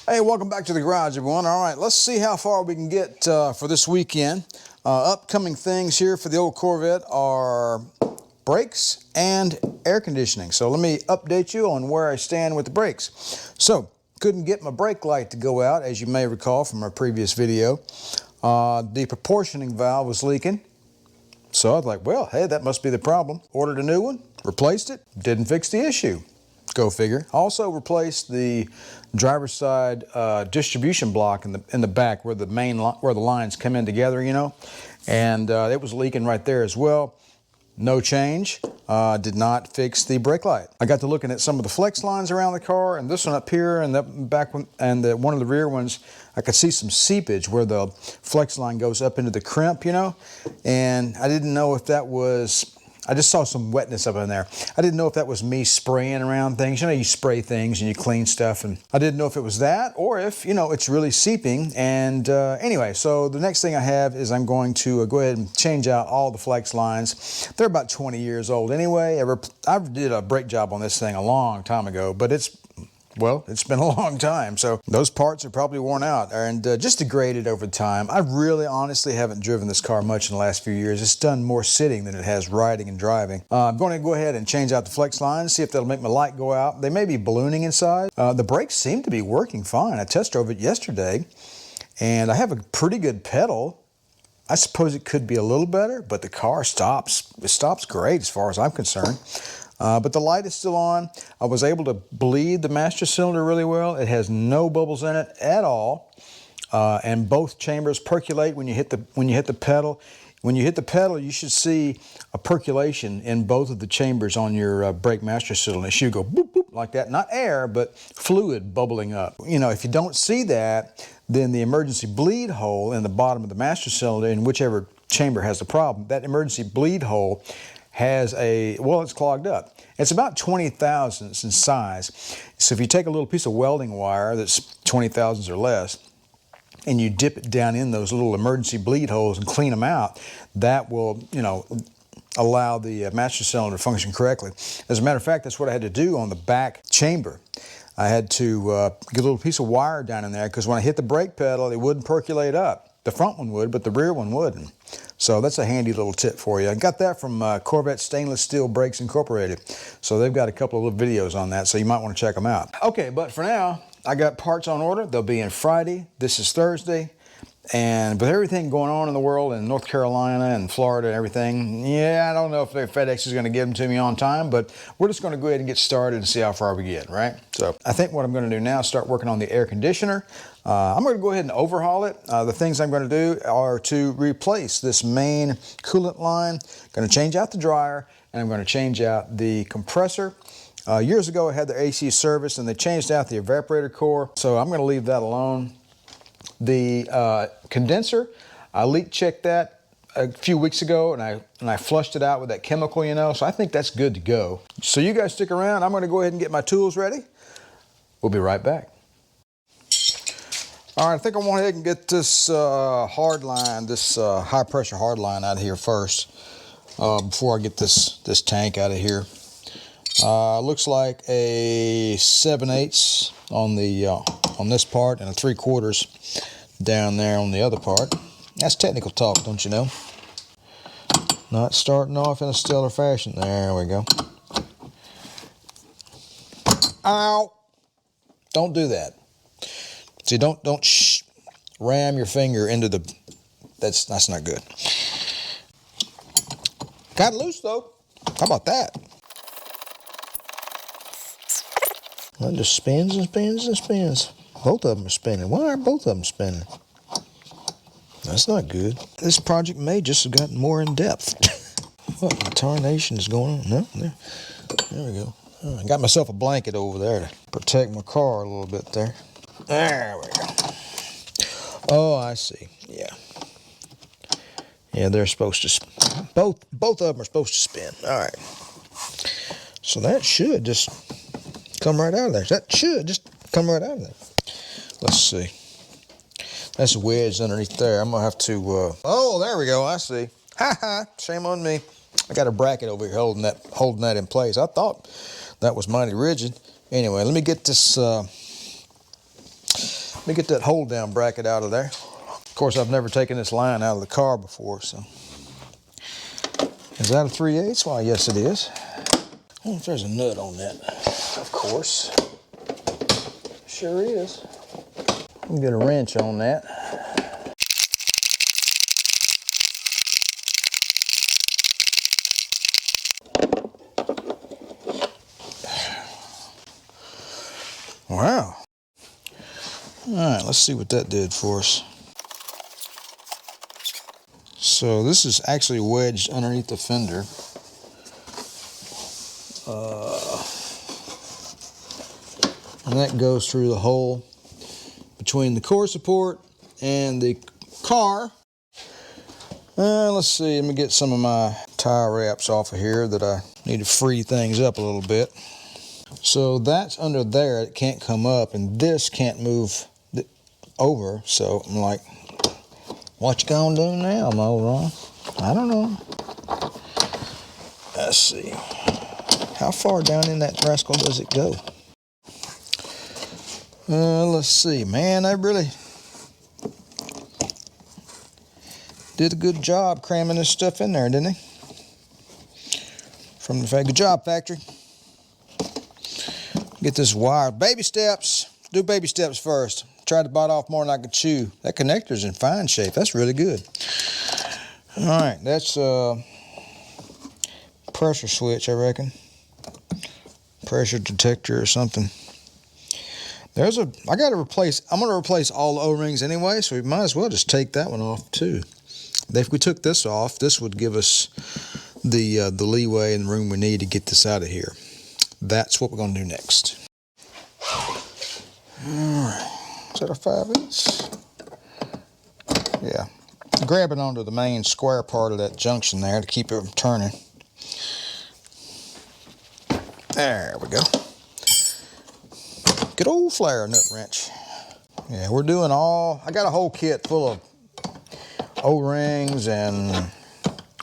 Hey, welcome back to the garage, everyone. All right, let's see how far we can get for this weekend. Upcoming things here for the old Corvette are brakes and air conditioning. So let me update you on where I stand with the brakes. So, couldn't get my brake light to go out, as you may recall from our previous video. The proportioning valve was leaking. So I was like, well, hey, that must be the problem. Ordered a new one, replaced it, didn't fix the issue. Go figure. Also replaced the driver's side distribution block in the back where the where the lines come in together, you know, and it was leaking right there as well. No change. Did not fix the brake light. I got to looking at some of the flex lines around the car, and this one up here and the back one and one of the rear ones, I could see some seepage where the flex line goes up into the crimp, you know, and I didn't know if that was, I just saw some wetness up in there. I didn't know if that was me spraying around things. You know, you spray things and you clean stuff, and I didn't know if it was that or if, you know, it's really seeping. And anyway, so the next thing I have is I'm going to go ahead and change out all the flex lines. They're about 20 years old anyway. I did a brake job on this thing a long time ago, but it's been a long time, so those parts are probably worn out and just degraded over time. I really honestly haven't driven this car much in the last few years. It's done more sitting than it has riding and driving. I'm going to go ahead and change out the flex lines, see if that'll make my light go out. They may be ballooning inside. The brakes seem to be working fine. I test drove it yesterday, and I have a pretty good pedal. I suppose it could be a little better, but the car stops. It stops great as far as I'm concerned. But the light is still on. I was able to bleed the master cylinder really well. It has no bubbles in it at all, and both chambers percolate when you hit the pedal. When you hit the pedal, you should see a percolation in both of the chambers on your brake master cylinder. It should go boop boop like that, not air, but fluid bubbling up. You know, if you don't see that, then the emergency bleed hole in the bottom of the master cylinder, in whichever chamber has the problem, that emergency bleed hole has it's clogged up. It's about 20 thousandths in size. So if you take a little piece of welding wire that's 20 thousandths or less, and you dip it down in those little emergency bleed holes and clean them out, that will, you know, allow the master cylinder to function correctly. As a matter of fact, that's what I had to do on the back chamber. I had to get a little piece of wire down in there, because when I hit the brake pedal, it wouldn't percolate up. The front one would, but the rear one wouldn't. So that's a handy little tip for you. I got that from Corvette Stainless Steel Brakes Incorporated. So they've got a couple of little videos on that, so you might want to check them out. Okay, but for now, I got parts on order. They'll be in Friday. This is Thursday. And with everything going on in the world in North Carolina and Florida and everything, yeah, I don't know if FedEx is going to give them to me on time, but we're just going to go ahead and get started and see how far we get, right? So I think what I'm going to do now is start working on the air conditioner. I'm going to go ahead and overhaul it. The things I'm going to do are to replace this main coolant line. Going to change out the dryer, and I'm going to change out the compressor. Years ago, I had the AC service, and they changed out the evaporator core, so I'm going to leave that alone. The condenser, I leak checked that a few weeks ago, and I flushed it out with that chemical, you know, so I think that's good to go. So you guys stick around. I'm going to go ahead and get my tools ready. We'll be right back. All right, I think I want to go ahead and get this hard line, this high pressure hard line out of here first before I get this tank out of here. Looks like a 7/8 on this part and a 3/4 down there on the other part. That's technical talk, don't you know? Not starting off in a stellar fashion. There we go. Ow! Don't do that. See, don't ram your finger into the. That's not good. Got it loose though. How about that? Well, it just spins and spins and spins. Both of them are spinning. Why are both of them spinning? That's not good. This project may just have gotten more in depth. What in tarnation is going on? No, there we go. Oh, I got myself a blanket over there to protect my car a little bit there. There we go. Oh, I see. Yeah. Yeah, they're supposed to. Both of them are supposed to spin. All right. So that should just come right out of there. That should just come right out of there. Let's see. That's a wedge underneath there. I'm gonna have to. Oh, there we go. I see. Ha ha. Shame on me. I got a bracket over here holding that in place. I thought that was mighty rigid. Anyway, let me get this me get that hold down bracket out of there. Of course, I've never taken this line out of the car before, so. Is that a 3/8? Why, yes it is. I wonder if there's a nut on that. Of course. Sure is. Let me get a wrench on that. Wow. All right, let's see what that did for us. So this is actually wedged underneath the fender. And that goes through the hole between the core support and the car. Let's see, let me get some of my tire wraps off of here that I need to free things up a little bit. So that's under there, it can't come up, and this can't move over. So I'm like, what you gonna do now, Moron? I don't know. Let's see. How far down in that rascal does it go? Let's see. Man, I really did a good job cramming this stuff in there, didn't they? From the good job, factory. Get this wire. Baby steps. Do baby steps first. Tried to bite off more than I could chew. That connector's in fine shape. That's really good. All right, that's pressure switch, I reckon. Pressure detector or something. I gotta replace, I'm gonna replace all the O-rings anyway, so we might as well just take that one off too. If we took this off, this would give us the leeway and the room we need to get this out of here. That's what we're gonna do next. All right, is that a 5/8? Yeah. Grab it onto the main square part of that junction there to keep it from turning. There we go. Good old flare nut wrench. Yeah, we're doing I got a whole kit full of O-rings and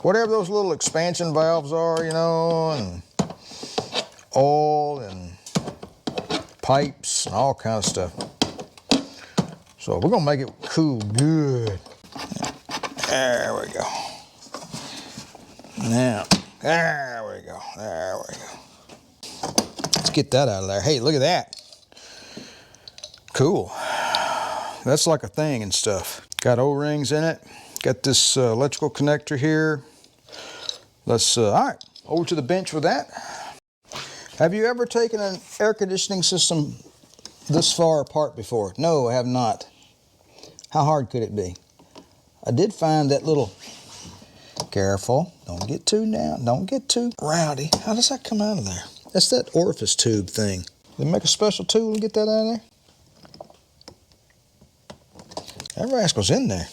whatever those little expansion valves are, you know, and oil and pipes and all kinds of stuff. So we're gonna make it cool good. There we go. Now, there we go. There we go. Let's get that out of there. Hey, look at that. Cool. That's like a thing and stuff. Got O-rings in it. Got this electrical connector here. Let's, all right, over to the bench with that. Have you ever taken an air conditioning system this far apart before? No, I have not. How hard could it be? I did find that little, careful, don't get too down, don't get too rowdy. How does that come out of there? That's that orifice tube thing. They make a special tool to get that out of there? That rascal's in there.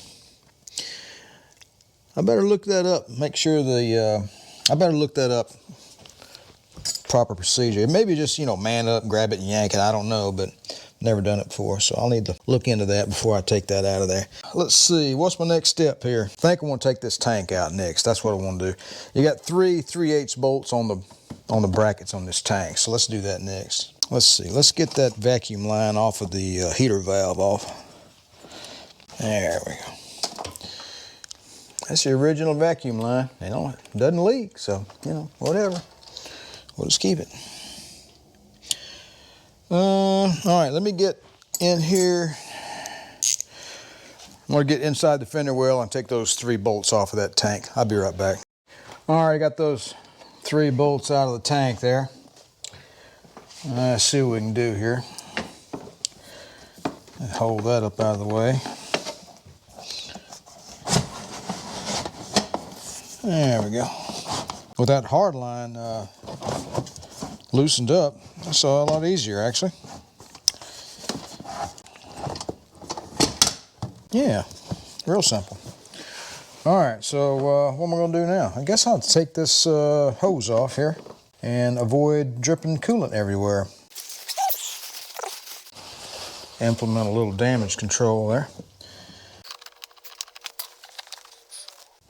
I better look that up, make sure I better look that up, proper procedure. Maybe just, you know, man up, grab it and yank it, I don't know, but never done it before, so I'll need to look into that before I take that out of there. Let's see, what's my next step here? I think I want to take this tank out next. That's what I want to do. You got 3 3/8 bolts on the brackets on this tank, so let's do that next. Let's see, let's get that vacuum line off of the heater valve off. There we go. That's the original vacuum line. You know, it doesn't leak, so, you know, whatever. We'll just keep it. All right, let me get in here. I'm gonna get inside the fender well and take those 3 bolts off of that tank. I'll be right back. All right, I got those 3 bolts out of the tank there. Let's see what we can do here. Hold that up out of the way. There we go. With that hard line loosened up, that's a lot easier actually. Yeah, real simple. All right, so what am I gonna do now? I guess I'll take this hose off here and avoid dripping coolant everywhere. Implement a little damage control there.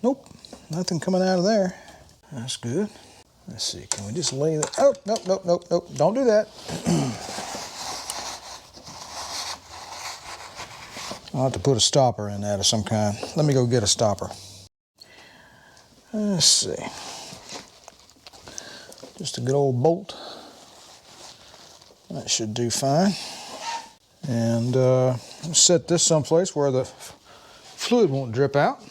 Nope, nothing coming out of there. That's good. Let's see, can we just lay that? Oh, nope, nope, nope, nope, don't do that. I'll have to put a stopper in that of some kind. Let me go get a stopper. Let's see. Just a good old bolt. That should do fine. And set this someplace where the fluid won't drip out.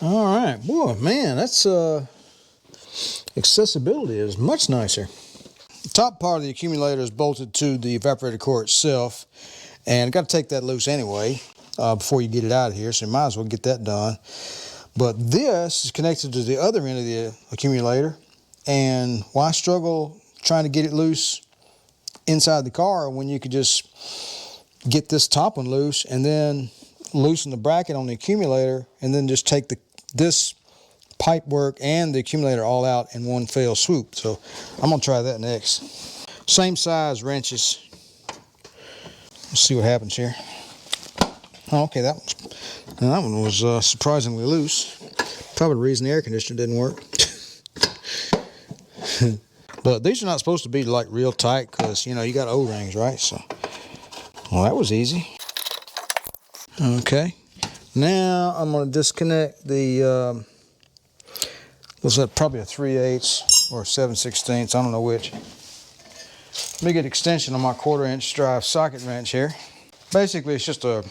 All right, boy, man, that's accessibility is much nicer. The top part of the accumulator is bolted to the evaporator core itself, and got to take that loose anyway before you get it out of here, so you might as well get that done. But this is connected to the other end of the accumulator, and why struggle trying to get it loose inside the car when you could just get this top one loose and then loosen the bracket on the accumulator and then just take this pipe work and the accumulator all out in one fell swoop. So I'm gonna try that next. Same size wrenches. Let's see what happens here. Oh, okay, that one was surprisingly loose. Probably the reason the air conditioner didn't work. But these are not supposed to be like real tight because, you know, you got O-rings, right? So, well, that was easy. Okay, now I'm going to disconnect the, was that probably a 3/8 or 7/16, I don't know which. Let me get extension on my 1/4" drive socket wrench here. Basically, it's just a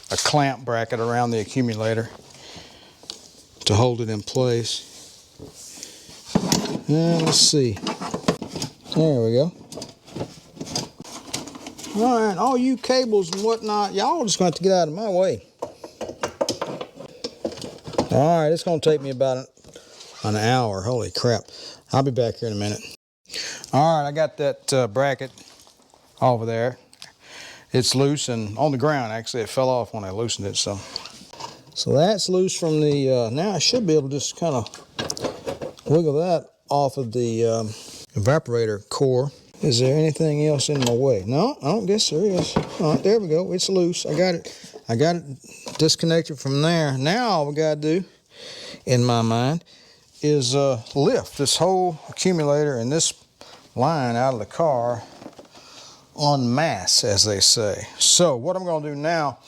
clamp bracket around the accumulator to hold it in place. And let's see. There we go. All right, all you cables and whatnot, y'all just going to have to get out of my way. All right, it's going to take me about an hour. Holy crap. I'll be back here in a minute. All right, I got that bracket over there. It's loose and on the ground, actually. It fell off when I loosened it, so that's loose from the, now I should be able to just kind of wiggle that off of the evaporator core. Is there anything else in my way? No, I don't guess there is. All right, there we go. It's loose. I got it disconnected from there. Now all we got to do, in my mind, is lift this whole accumulator and this line out of the car en masse, as they say. So what I'm going to do now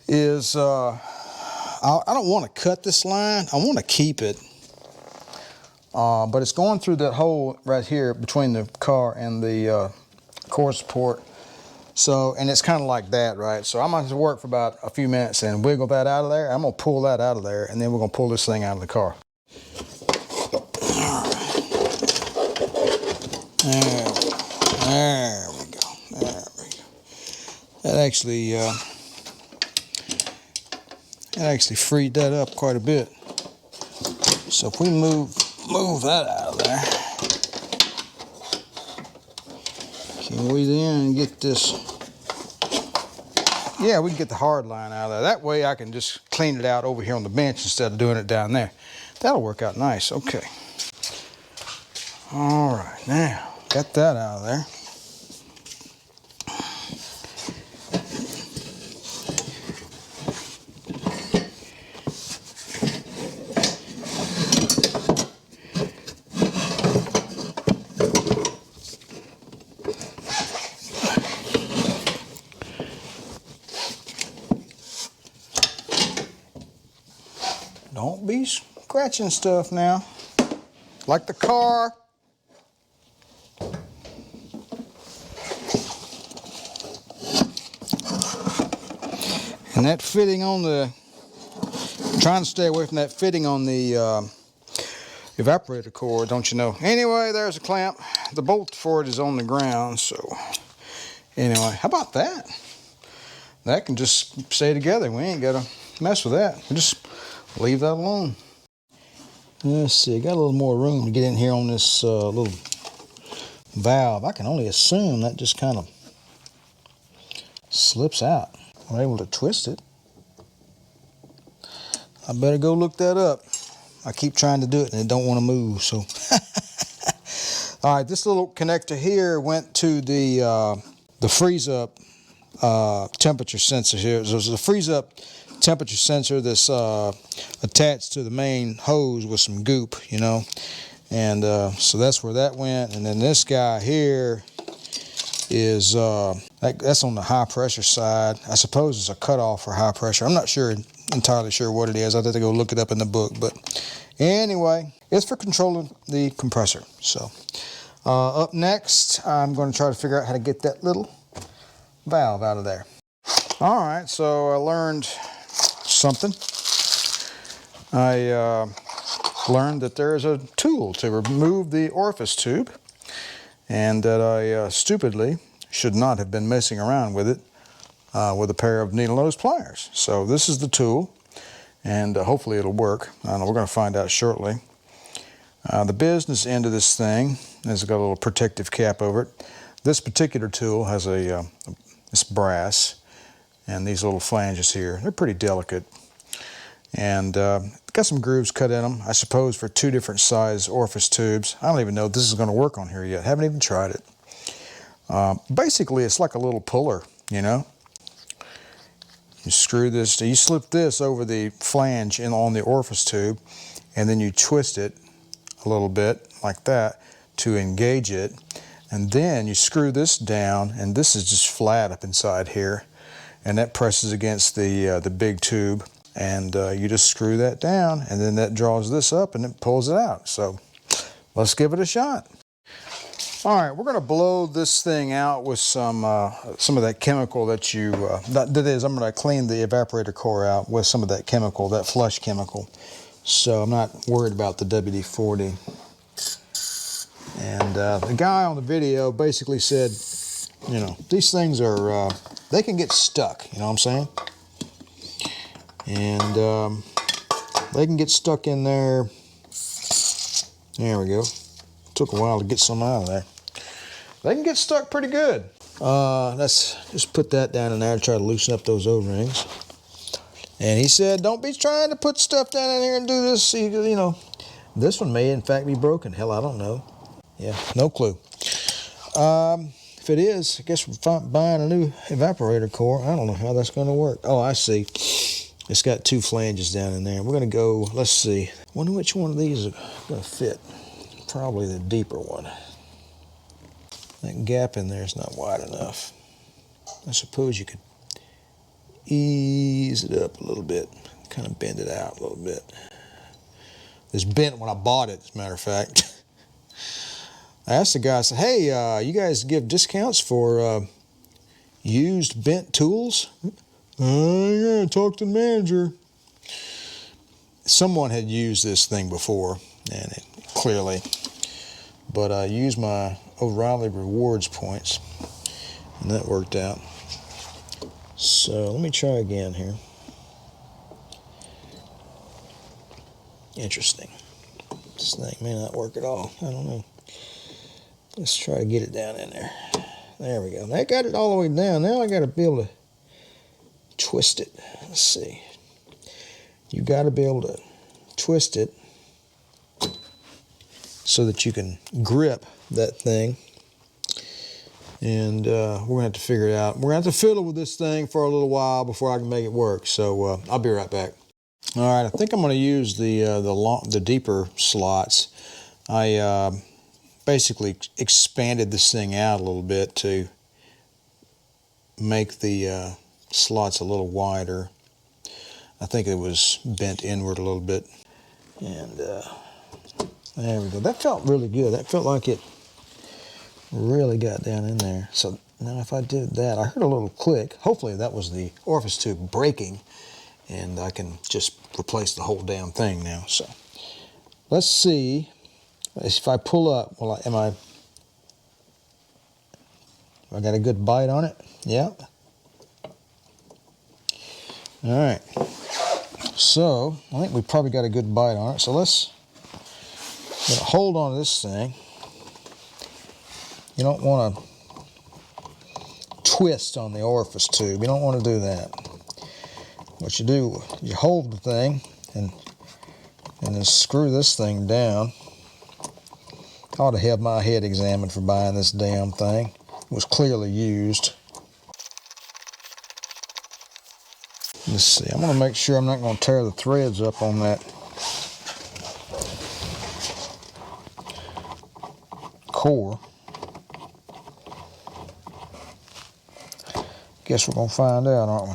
is I don't want to cut this line. I want to keep it. But it's going through that hole right here between the car and the core support. So, and it's kind of like that, right? So I'm going to have to work for about a few minutes and wiggle that out of there. I'm going to pull that out of there, and then we're going to pull this thing out of the car. All right. There we go. There we go. That actually freed that up quite a bit. So if we move that out of there, can we then get this? Yeah, we can get the hard line out of there. That way I can just clean it out over here on the bench instead of doing it down there. That'll work out nice. Okay. All right, now got that out of there. Don't be scratching stuff now, like the car. And that fitting on the, trying to stay away from that fitting on the evaporator core, don't you know? Anyway, there's a clamp. The bolt for it is on the ground, so anyway, how about that? That can just stay together. We ain't got to mess with that. We just leave that alone. Let's see, got a little more room to get in here on this little valve. I can only assume that just kind of slips out. I'm able to twist it. I better go look that up. I keep trying to do it and it don't want to move, so. All right, this little connector here went to the freeze up temperature sensor here. So there's a freeze up temperature sensor that's attached to the main hose with some goop, you know. And so that's where that went. And then this guy here is that's on the high pressure side. I suppose it's a cutoff for high pressure. I'm not entirely sure what it is. I'd have to go look it up in the book. But anyway, it's for controlling the compressor. So up next, I'm going to try to figure out how to get that little valve out of there. All right, so I learned something. I learned that there is a tool to remove the orifice tube, and that I stupidly should not have been messing around with it with a pair of needle nose pliers. So this is the tool, and hopefully it'll work. We're going to find out shortly. The business end of this thing has got a little protective cap over it. This particular tool has it's brass, and these little flanges here, they're pretty delicate. And got some grooves cut in them, I suppose, for 2 different size orifice tubes. I don't even know if this is going to work on here yet. Haven't even tried it. Basically, it's like a little puller, you know. You screw this, you slip this over the flange on the orifice tube, and then you twist it a little bit like that to engage it. And then you screw this down, and this is just flat up inside here, and that presses against the big tube. And you just screw that down, and then that draws this up and it pulls it out. So let's give it a shot. All right, we're going to blow this thing out with some of that chemical that I'm going to clean the evaporator core out with some of that chemical, that flush chemical. So I'm not worried about the WD-40. And the guy on the video basically said, you know, these things are, they can get stuck, you know what I'm saying? And they can get stuck in there. There we go. Took a while to get some out of there. They can get stuck pretty good. Let's just put that down in there and try to loosen up those O-rings. And he said, don't be trying to put stuff down in here and do this. You know, this one may in fact be broken. Hell, I don't know. Yeah, no clue. If it is, I guess we're buying a new evaporator core. I don't know how that's going to work. Oh, I see. It's got 2 flanges down in there. We're going to go, let's see. Wonder which one of these is going to fit. Probably the deeper one. That gap in there is not wide enough. I suppose you could ease it up a little bit. Kind of bend it out a little bit. It's bent when I bought it, as a matter of fact. I asked the guy, I said, hey, you guys give discounts for used bent tools? Yeah, talk to the manager. Someone had used this thing before, and it clearly, but I used my O'Reilly Rewards points, and that worked out. So let me try again here. Interesting. This thing may not work at all. I don't know. Let's try to get it down in there. There we go. I got it all the way down. Now I got to be able to twist it. Let's see. You got to be able to twist it so that you can grip that thing. And we're going to have to figure it out. We're going to have to fiddle with this thing for a little while before I can make it work. So I'll be right back. All right, I think I'm going to use the deeper slots. I basically expanded this thing out a little bit to make the slots a little wider. I think it was bent inward a little bit. And there we go. That felt really good. That felt like it really got down in there. So now if I did that, I heard a little click. Hopefully that was the orifice tube breaking, and I can just replace the whole damn thing now. So let's see if I pull up. Well, I got a good bite on it? Yeah. All right. So I think we probably got a good bite on it. So let's hold on to this thing. You don't want to twist on the orifice tube. You don't want to do that. What you do, you hold the thing and then screw this thing down. I ought to have my head examined for buying this damn thing. It was clearly used. Let's see, I'm going to make sure I'm not going to tear the threads up on that core. Guess we're gonna find out, aren't we?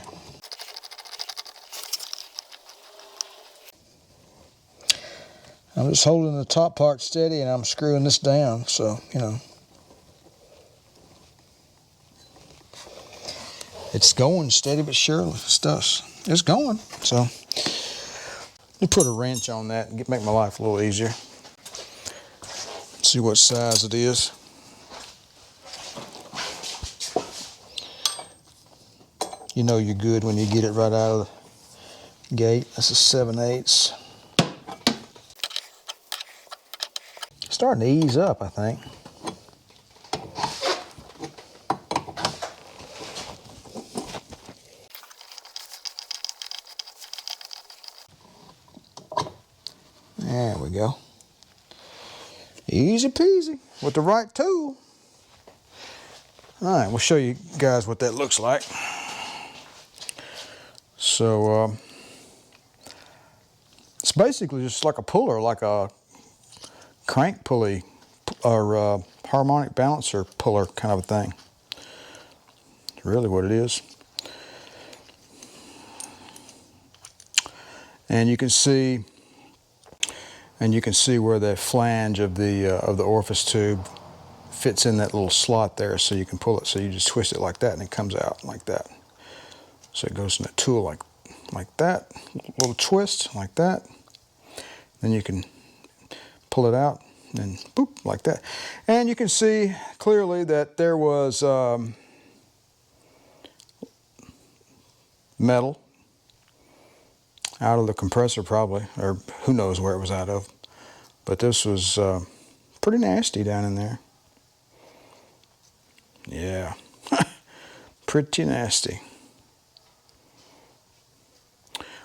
I'm just holding the top part steady and I'm screwing this down, so, you know. It's going steady but surely. It's going. So, let me put a wrench on that and make my life a little easier. See what size it is. You know you're good when you get it right out of the gate. That's a 7/8. Starting to ease up, I think. There we go. Easy peasy with the right tool. All right, we'll show you guys what that looks like. So it's basically just like a puller, like a crank pulley or harmonic balancer puller kind of a thing. It's really what it is. And you can see where the flange of the orifice tube fits in that little slot there, so you can pull it. So you just twist it like that and it comes out like that. So it goes in a tool like that, little twist like that. Then you can pull it out and boop, like that. And you can see clearly that there was metal out of the compressor probably, or who knows where it was out of. But this was pretty nasty down in there. Yeah, pretty nasty.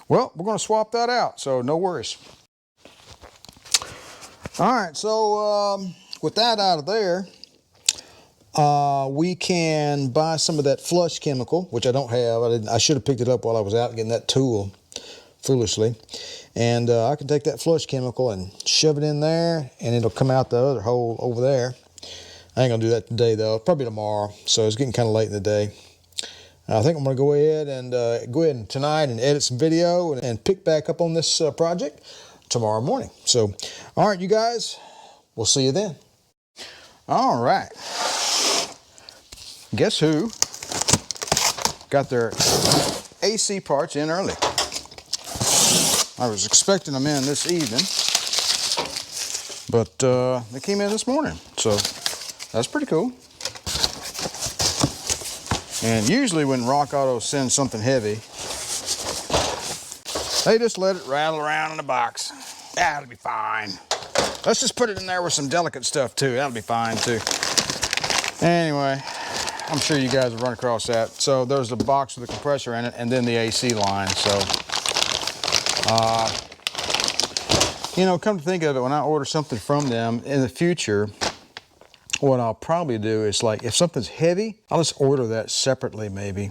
Well, we're going to swap that out, so no worries. All right, so with that out of there, we can buy some of that flush chemical, which I don't have. I should have picked it up while I was out getting that tool, foolishly. And I can take that flush chemical and shove it in there, and it'll come out the other hole over there. I ain't gonna do that today though, probably tomorrow. So it's getting kind of late in the day. I think I'm gonna go ahead and tonight and edit some video and pick back up on this project tomorrow morning. So, all right, you guys, we'll see you then. All right. Guess who got their AC parts in early? I was expecting them in this evening, but they came in this morning, so that's pretty cool. And usually when Rock Auto sends something heavy, they just let it rattle around in the box. That'll be fine. Let's just put it in there with some delicate stuff too. That'll be fine too. Anyway, I'm sure you guys have run across that. So there's a box with the compressor in it and then the AC line. So, you know, come to think of it, when I order something from them in the future, what I'll probably do is, like, if something's heavy, I'll just order that separately maybe.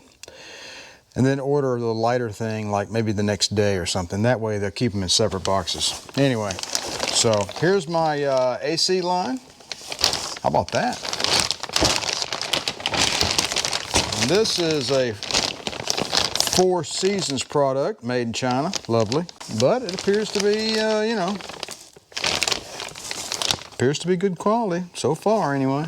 And then order the lighter thing like maybe the next day or something. That way they'll keep them in separate boxes. Anyway, so here's my AC line. How about that? And this is a Four Seasons product made in China. Lovely. But it appears to be, you know, appears to be good quality so far anyway.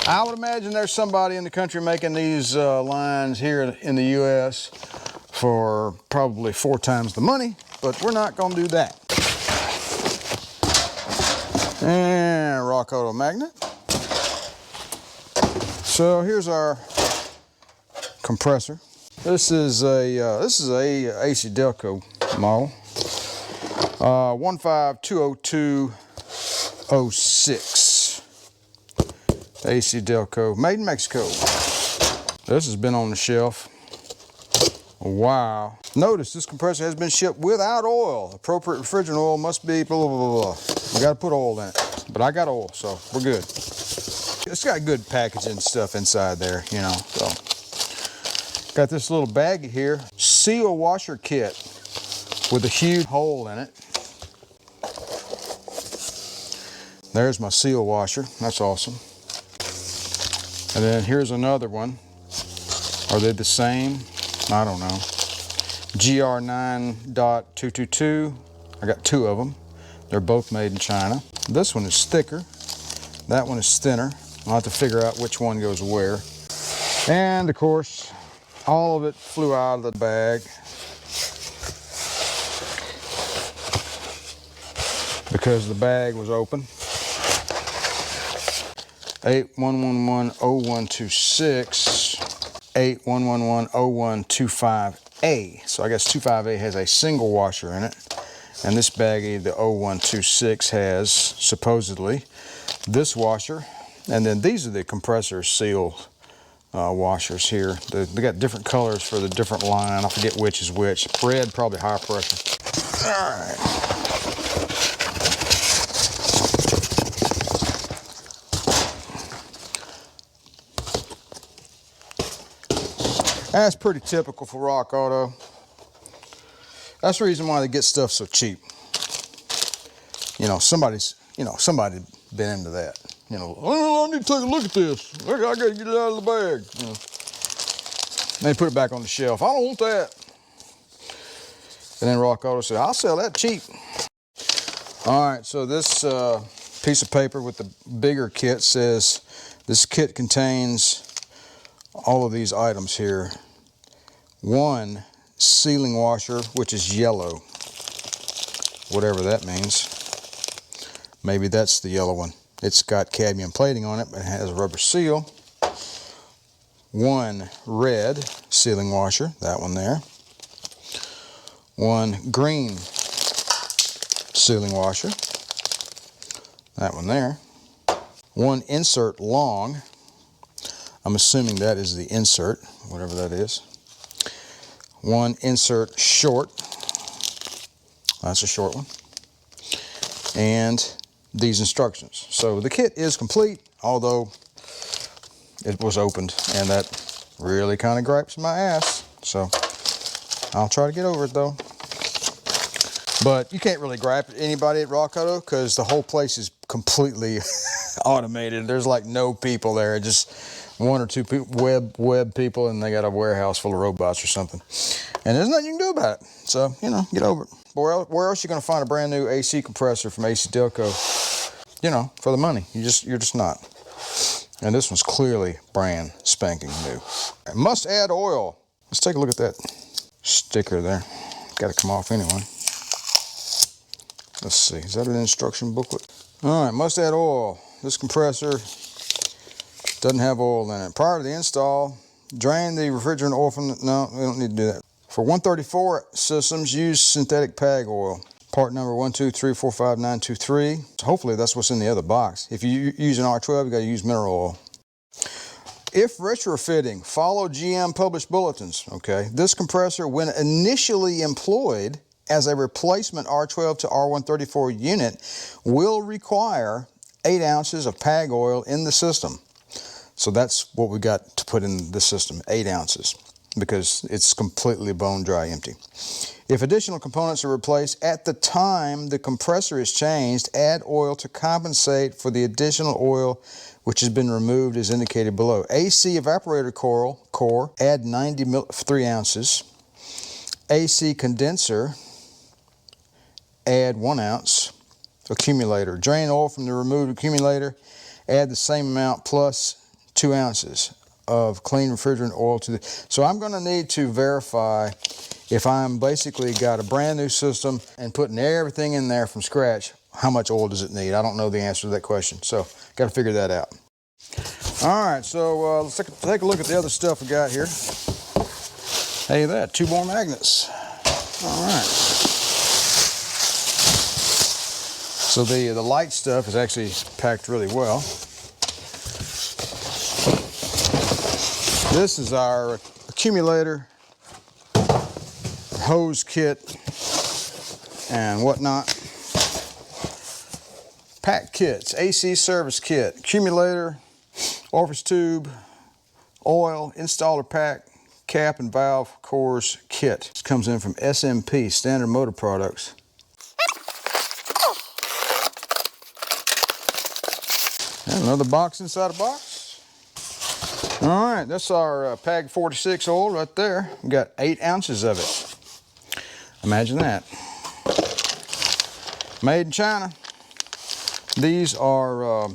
I would imagine there's somebody in the country making these lines here in the US for probably 4 times the money, but we're not going to do that. And Rock Auto magnet. So here's our compressor. This is a AC Delco model, 1520206. AC Delco, made in Mexico. This has been on the shelf a while. Notice this compressor has been shipped without oil. Appropriate refrigerant oil must be blah, blah, blah, blah. You gotta put oil in it. But I got oil, so we're good. It's got good packaging stuff inside there, you know, so. Got this little bag here, seal washer kit with a huge hole in it. There's my seal washer, that's awesome. And then here's another one Are they the same? I don't know. GR9.222. I got 2 of them. They're both made in China. This one is thicker. That one is thinner. I'll have to figure out which one goes where. And of course, all of it flew out of the bag because the bag was open. 81110126, 81110125A. So I guess 25A has a single washer in it. And this baggie, the 0126, has supposedly this washer. And then these are the compressor seal washers here. They got different colors for the different line. I forget which is which. Red, probably high pressure. All right. That's pretty typical for Rock Auto. That's the reason why they get stuff so cheap. You know, somebody been into that. You know, oh, I need to take a look at this. I gotta get it out of the bag. You know. They put it back on the shelf. I don't want that. And then Rock Auto said, I'll sell that cheap. All right, so this piece of paper with the bigger kit says this kit contains all of these items here. 1 sealing washer, which is yellow, whatever that means. Maybe that's the yellow one. It's got cadmium plating on it, but it has a rubber seal. 1 red sealing washer, that one there. 1 green sealing washer, that one there. 1 insert long. I'm assuming that is the insert, whatever that is. 1 insert short. That's a short one. And these instructions. So the kit is complete, although it was opened, and that really kind of gripes my ass. So I'll try to get over it though. But you can't really gripe at anybody at Rock Auto because the whole place is completely automated. There's like no people there, just 1 or 2 web people, and they got a warehouse full of robots or something. And there's nothing you can do about it. So, you know, get over it. Where else are you going to find a brand new AC compressor from AC Delco, you know, for the money? You're just not. And this one's clearly brand spanking new. Must add oil. Let's take a look at that sticker there. Got to come off anyway. Let's see, is that an instruction booklet? All right, must add oil. This compressor doesn't have oil in it. Prior to the install, drain the refrigerant oil from the, no, we don't need to do that. For 134 systems, use synthetic PAG oil. Part number 1234593. Hopefully that's what's in the other box. If you use an R12, you got to use mineral oil. If retrofitting, follow GM published bulletins. Okay, this compressor, when initially employed as a replacement R12 to R134 unit, will require 8 ounces of PAG oil in the system. So that's what we got to put in the system, 8 ounces, because it's completely bone dry empty. If additional components are replaced at the time the compressor is changed, add oil to compensate for the additional oil which has been removed as indicated below. AC evaporator core, add 3 ounces. AC condenser, add 1 ounce. Accumulator, drain oil from the removed accumulator, add the same amount plus 2 ounces of clean refrigerant oil to the. So I'm going to need to verify if I'm basically got a brand new system and putting everything in there from scratch, how much oil does it need? I don't know the answer to that question, so got to figure that out. All right, so let's take a look at the other stuff we got here. Hey, that 2 more magnets. All right. So the light stuff is actually packed really well. This is our accumulator, hose kit, and whatnot. Pack kits, AC service kit, accumulator, orifice tube, oil, installer pack, cap and valve cores kit. This comes in from SMP, Standard Motor Products. And another box inside a box. All right, that's our PAG 46 oil right there. We got 8 ounces of it. Imagine that. Made in China. These are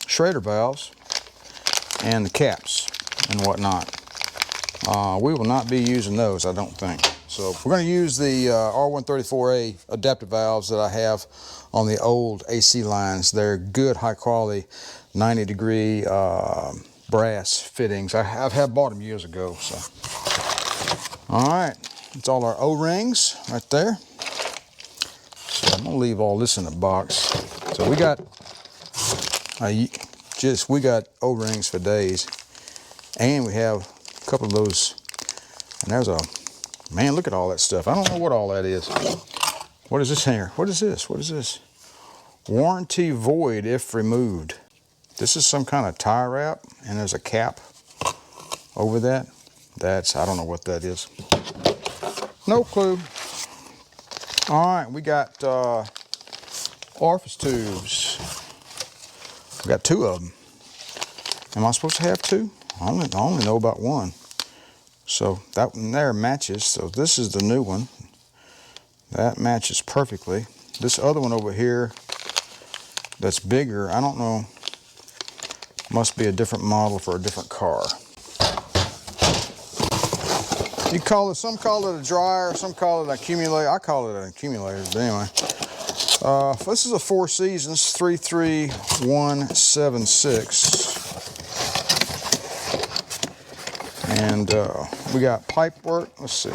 Schrader valves and the caps and whatnot. We will not be using those, I don't think. So we're going to use the R134A adaptive valves that I have on the old AC lines. They're good, high quality, 90-degree brass fittings. I've bought them years ago. So, all right, it's all our O-rings right there. So I'm gonna leave all this in the box. So we got we got O-rings for days, and we have a couple of those. And there's a man. Look at all that stuff. I don't know what all that is. What is this here? What is this? What is this? Warranty void if removed. This is some kind of tie wrap, and there's a cap over that. I don't know what that is. No clue. All right, we got orifice tubes. We got 2 of them. Am I supposed to have 2? I only know about 1. So that one there matches. So this is the new one. That matches perfectly. This other one over here that's bigger, I don't know. Must be a different model for a different car. You call it, some call it a dryer, some call it an accumulator. I call it an accumulator, but anyway. This is a Four Seasons 33176. And we got pipe work. Let's see.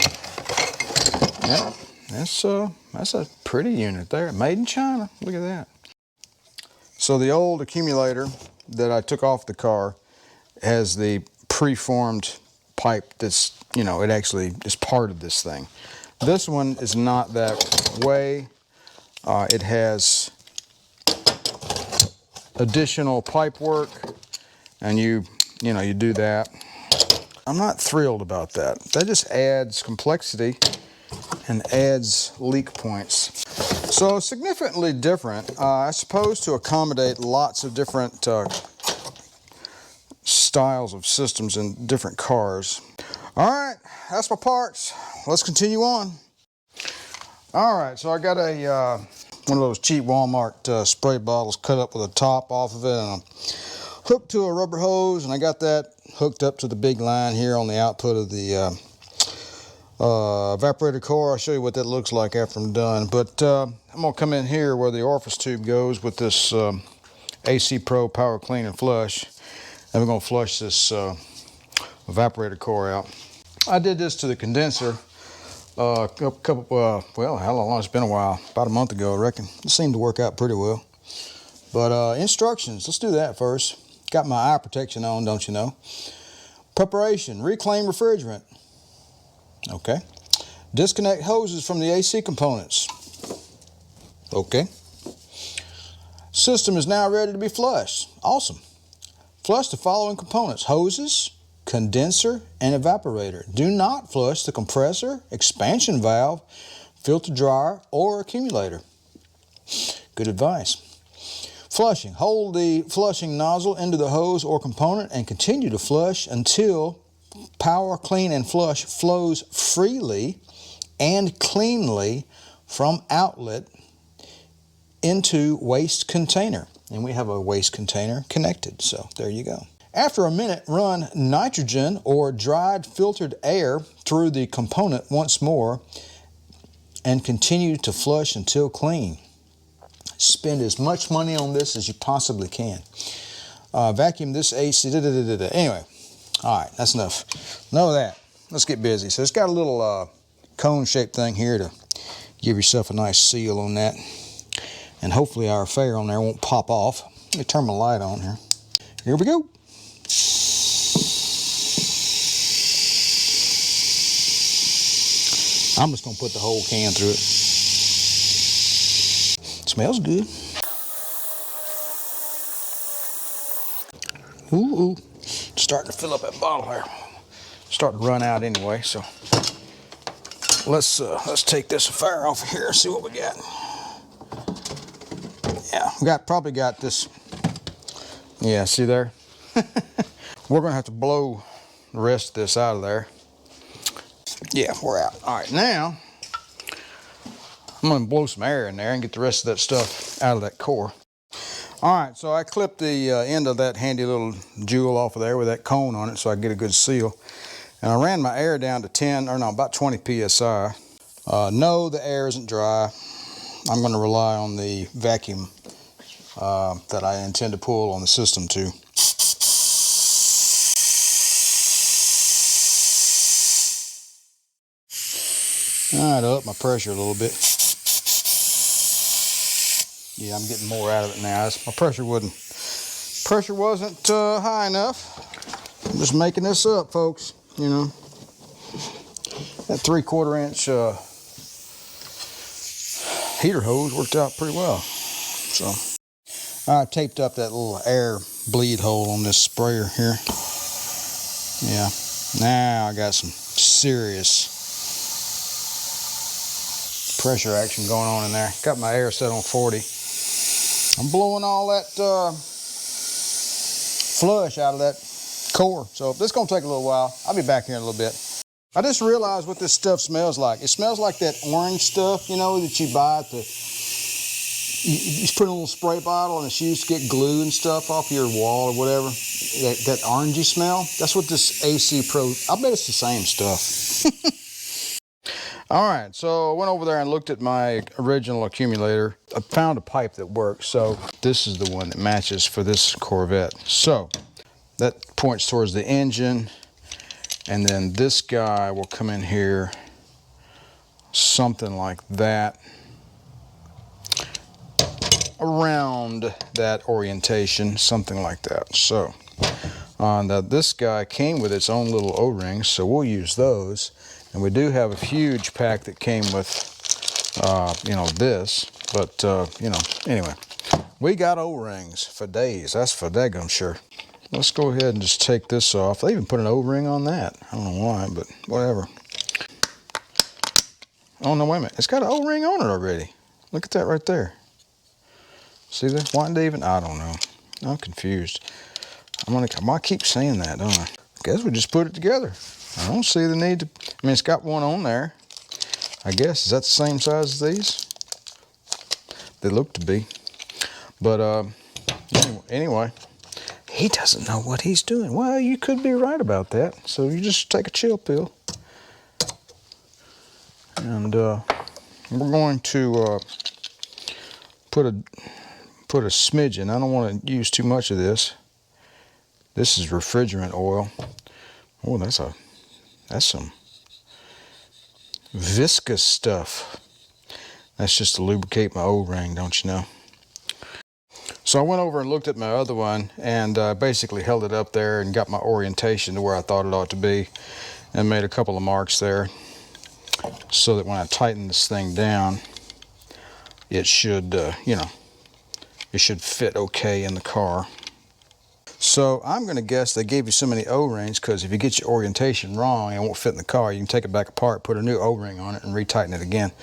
Yeah, that's a pretty unit there. Made in China. Look at that. So the old accumulator that I took off the car has the preformed pipe that's, you know, it actually is part of this thing. This one is not that way. It has additional pipe work, and you do that. I'm not thrilled about that. That just adds complexity and adds leak points. So significantly different, I suppose, to accommodate lots of different styles of systems in different cars. All right, that's my parts. Let's continue on. All right, so I got a one of those cheap Walmart spray bottles cut up with a top off of it, and I'm hooked to a rubber hose, and I got that hooked up to the big line here on the output of the evaporator core. I'll show you what that looks like after I'm done. But I'm gonna come in here where the orifice tube goes with this AC Pro Power Clean and Flush, and we're gonna flush this evaporator core out. I did this to the condenser well, how long? It's been a while. About a month ago, I reckon. It seemed to work out pretty well. But instructions, let's do that first. Got my eye protection on, don't you know? Preparation, reclaim refrigerant. Okay. Disconnect hoses from the AC components. Okay. System is now ready to be flushed. Awesome. Flush the following components: hoses, condenser, and evaporator. Do not flush the compressor, expansion valve, filter dryer, or accumulator. Good advice. Flushing. Hold the flushing nozzle into the hose or component and continue to flush until Power Clean and Flush flows freely and cleanly from outlet into waste container. And we have a waste container connected, so there you go. After a minute, run nitrogen or dried filtered air through the component once more and continue to flush until clean. Spend as much money on this as you possibly can. Vacuum this AC. Anyway, all right, that's enough. Know that. Let's get busy. So it's got a little cone-shaped thing here to give yourself a nice seal on that. And hopefully our fair on there won't pop off. Let me turn my light on here. Here we go. I'm just gonna put the whole can through it. Smells good. Ooh, starting to fill up that bottle here. Starting to run out anyway, so let's take this fire off of here and see what we got. Yeah, probably got this. Yeah, see there? We're gonna have to blow the rest of this out of there. Yeah, we're out. All right, now I'm gonna blow some air in there and get the rest of that stuff out of that core. All right, so I clipped the end of that handy little jewel off of there with that cone on it so I can get a good seal. And I ran my air down to about 20 PSI. No, the air isn't dry. I'm gonna rely on the vacuum that I intend to pull on the system too. All right, up my pressure a little bit. Yeah, I'm getting more out of it now. My pressure wasn't high enough. I'm just making this up, folks. You know, that 3/4 inch heater hose worked out pretty well. So I taped up that little air bleed hole on this sprayer here. Yeah, now I got some serious pressure action going on in there. Got my air set on 40. I'm blowing all that flush out of that core. So this is gonna take a little while. I'll be back here in a little bit. I just realized what this stuff smells like. It smells like that orange stuff, you know, that you buy at the, you just put in a little spray bottle and it's used to get glue and stuff off your wall or whatever. That orangey smell, that's what this AC Pro, I bet it's the same stuff. All right, so I went over there and looked at my original accumulator. I found a pipe that works, so this is the one that matches for this Corvette. So that points towards the engine, and then this guy will come in here, something like that, around that orientation, something like that. So now this guy came with its own little O-rings, so we'll use those. And we do have a huge pack that came with, you know, this. But, you know, anyway, we got O-rings for days. That's for daggum sure. Let's go ahead and just take this off. They even put an O-ring on that. I don't know why, but whatever. Oh, no, wait a minute. It's got an O-ring on it already. Look at that right there. See that? Why didn't even? I don't know. I'm confused. I keep saying that, don't I? Guess we just put it together. I don't see the need to, I mean, it's got one on there. I guess, is that the same size as these? They look to be. But anyway, he doesn't know what he's doing. Well, you could be right about that. So you just take a chill pill. And we're going to put a smidgen. I don't want to use too much of this. This is refrigerant oil. Oh, that's some viscous stuff. That's just to lubricate my O-ring, don't you know? So I went over and looked at my other one and basically held it up there and got my orientation to where I thought it ought to be and made a couple of marks there so that when I tighten this thing down, it should, you know, it should fit okay in the car. So I'm going to guess they gave you so many O-rings because if you get your orientation wrong and it won't fit in the car, you can take it back apart, put a new O-ring on it, and retighten it again.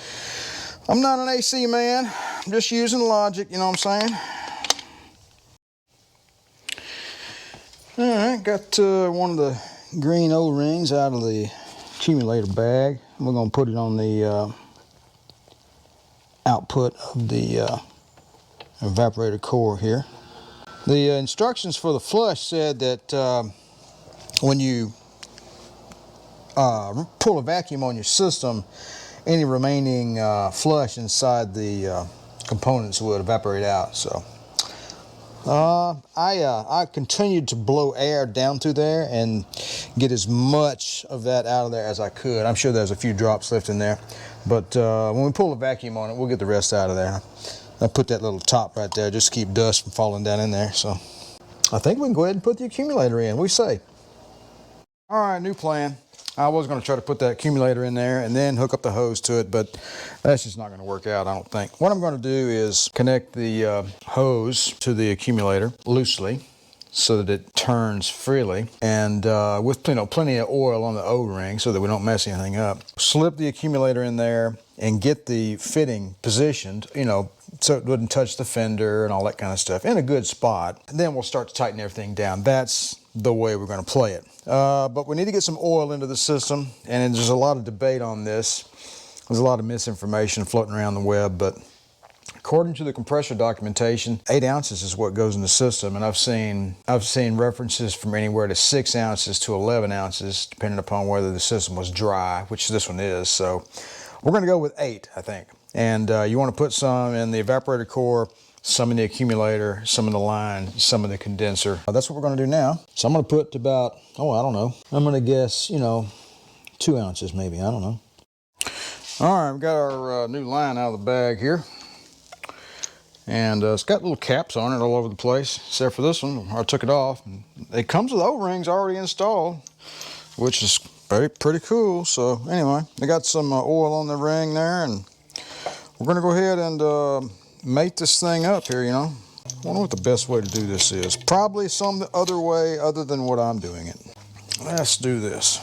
I'm not an AC man. I'm just using logic, you know what I'm saying? All right, got one of the green O-rings out of the accumulator bag. We're going to put it on the output of the evaporator core here. The instructions for the flush said that when you pull a vacuum on your system, any remaining flush inside the components would evaporate out. So I continued to blow air down through there and get as much of that out of there as I could. I'm sure there's a few drops left in there, but when we pull the vacuum on it, we'll get the rest out of there. I put that little top right there just to keep dust from falling down in there. So I think we can go ahead and put the accumulator in. We say. All right, new plan. I was going to try to put that accumulator in there and then hook up the hose to it, but that's just not going to work out, I don't think. What I'm going to do is connect the hose to the accumulator loosely so that it turns freely, and with plenty of oil on the O-ring so that we don't mess anything up. Slip the accumulator in there and get the fitting positioned, you know, so it wouldn't touch the fender and all that kind of stuff in a good spot. And then we'll start to tighten everything down. That's the way we're going to play it. But we need to get some oil into the system, and there's a lot of debate on this. There's a lot of misinformation floating around the web, but according to the compressor documentation, 8 ounces is what goes in the system, and I've seen references from anywhere to 6 ounces to 11 ounces, depending upon whether the system was dry, which this one is. So we're going to go with 8, I think. And you want to put some in the evaporator core, some in the accumulator, some in the line, some in the condenser. That's what we're going to do now. So I'm going to put about, oh, I don't know. I'm going to guess, 2 ounces maybe. I don't know. All right, we've got our new line out of the bag here. And it's got little caps on it all over the place, except for this one. I took it off. It comes with O-rings already installed, which is pretty cool. So anyway, I got some oil on the ring there, and we're gonna go ahead and mate this thing up here, I wonder what the best way to do this is. Probably some other way other than what I'm doing it. Let's do this.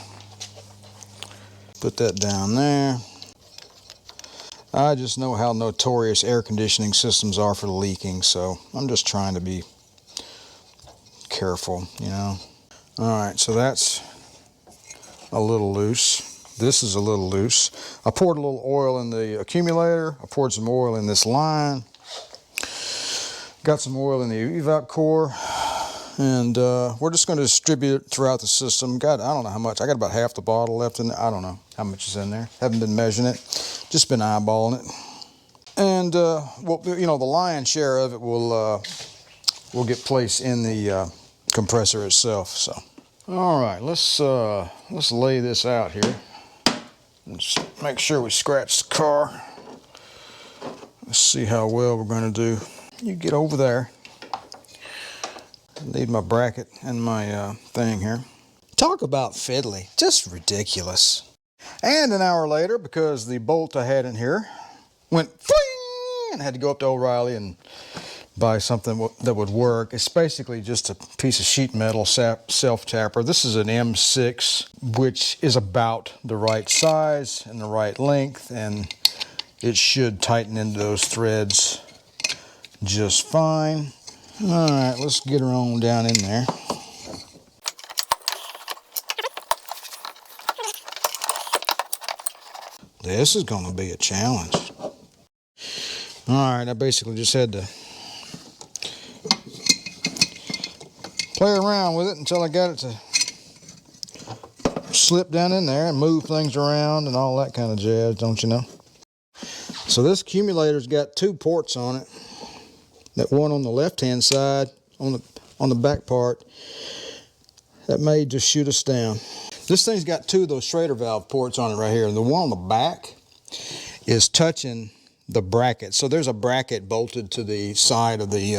Put that down there. I just know how notorious air conditioning systems are for leaking, so I'm just trying to be careful, All right, so that's a little loose. This is a little loose. I poured a little oil in the accumulator. I poured some oil in this line. Got some oil in the evap core. And we're just going to distribute it throughout the system. I don't know how much. I got about half the bottle left in there. I don't know how much is in there. Haven't been measuring it. Just been eyeballing it. And well, the lion's share of it will get placed in the compressor itself. So, all right, let's lay this out here. Let's make sure we scratch the car. Let's see how well we're going to do. You get over there. Need my bracket and my thing here. Talk about fiddly, just ridiculous. And an hour later, because the bolt I had in here went fling, and I had to go up to O'Reilly and buy something that would work. It's basically just a piece of sheet metal self-tapper. This is an M6, which is about the right size and the right length, and it should tighten into those threads just fine. All right, let's get her on down in there. This is going to be a challenge. All right, I basically just had to play around with it until I got it to slip down in there and move things around and all that kind of jazz, don't you know? So this accumulator's got 2 ports on it. That one on the left-hand side, on the back part, that may just shoot us down. This thing's got 2 of those Schrader valve ports on it right here, and the one on the back is touching the bracket. So there's a bracket bolted to the side of the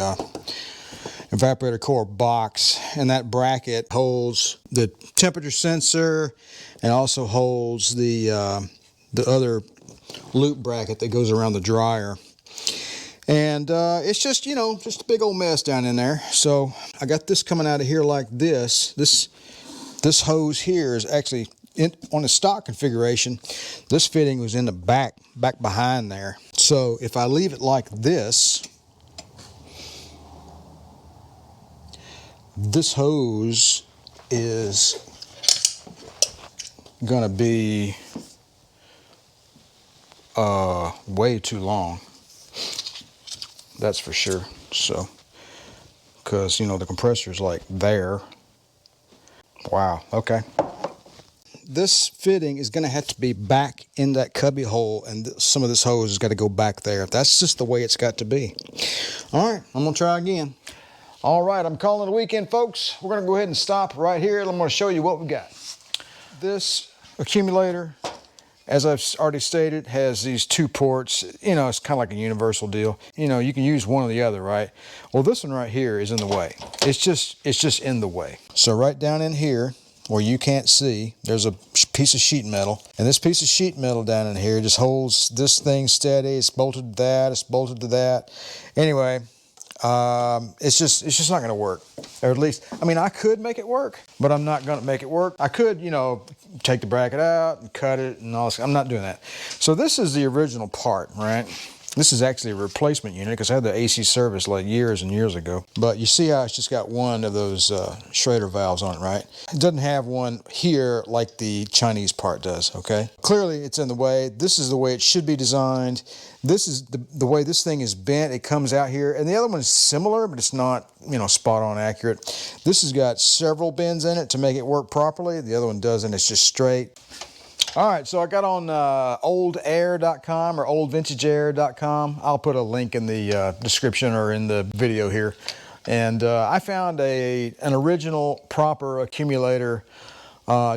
evaporator core box, and that bracket holds the temperature sensor and also holds the other loop bracket that goes around the dryer. And it's just, just a big old mess down in there. So I got this coming out of here like this. This hose here is actually on the stock configuration. This fitting was in the back behind there. So if I leave it like this hose is gonna be way too long. That's for sure. So, because the compressor is like there. Wow. Okay. This fitting is going to have to be back in that cubby hole, and some of this hose has got to go back there. That's just the way it's got to be. All right, I'm going to try again. All right, I'm calling it a weekend, folks. We're going to go ahead and stop right here. I'm going to show you what we got. This accumulator, as I've already stated, has these 2 ports. It's kind of like a universal deal. You can use one or the other, right? Well, this one right here is in the way. It's just in the way. So right down in here, where you can't see, there's a piece of sheet metal. And this piece of sheet metal down in here just holds this thing steady. It's bolted to that, it's bolted to that. Anyway, it's just not going to work. Or at least, I could make it work, but I'm not going to make it work. I could, take the bracket out and cut it and all this. I'm not doing that. So this is the original part, right? This is actually a replacement unit because I had the AC service like years and years ago. But you see how it's just got one of those Schrader valves on it, right? It doesn't have one here like the Chinese part does, okay? Clearly it's in the way. This is the way it should be designed. This is the way this thing is bent. It comes out here. And the other one is similar, but it's not, you know, spot on accurate. This has got several bends in it to make it work properly. The other one doesn't. It's just straight. All right, so I got on oldair.com or oldvintageair.com. I'll put a link in the description or in the video here. And I found an original proper accumulator,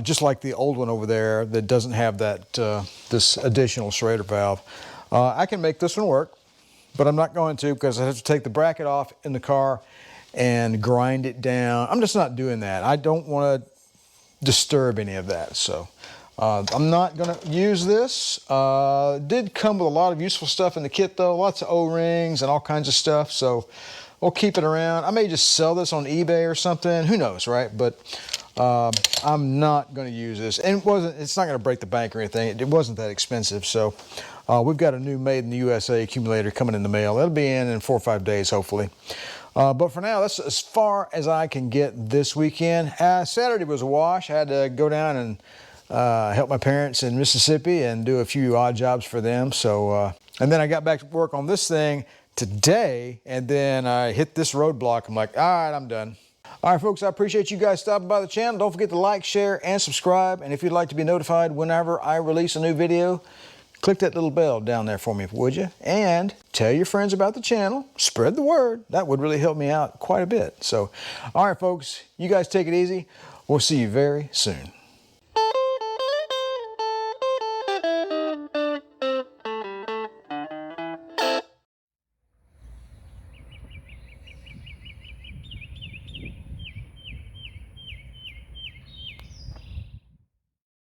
just like the old one over there, that doesn't have that this additional Schrader valve. I can make this one work, but I'm not going to because I have to take the bracket off in the car and grind it down. I'm just not doing that. I don't want to disturb any of that, so. I'm not going to use this. It did come with a lot of useful stuff in the kit though, lots of O-rings and all kinds of stuff, so we'll keep it around. I may just sell this on eBay or something, who knows, right? But I'm not going to use this. And it's not going to break the bank or anything. It wasn't that expensive, so we've got a new made in the USA accumulator coming in the mail. It'll be in 4 or 5 days, hopefully. But for now, that's as far as I can get this weekend. Saturday was a wash. I had to go down and help my parents in Mississippi and do a few odd jobs for them. So, and then I got back to work on this thing today, and then I hit this roadblock. I'm like, all right, I'm done. All right, folks, I appreciate you guys stopping by the channel. Don't forget to like, share, and subscribe. And if you'd like to be notified whenever I release a new video, click that little bell down there for me, would you? And tell your friends about the channel. Spread the word. That would really help me out quite a bit. So, all right, folks, you guys take it easy. We'll see you very soon.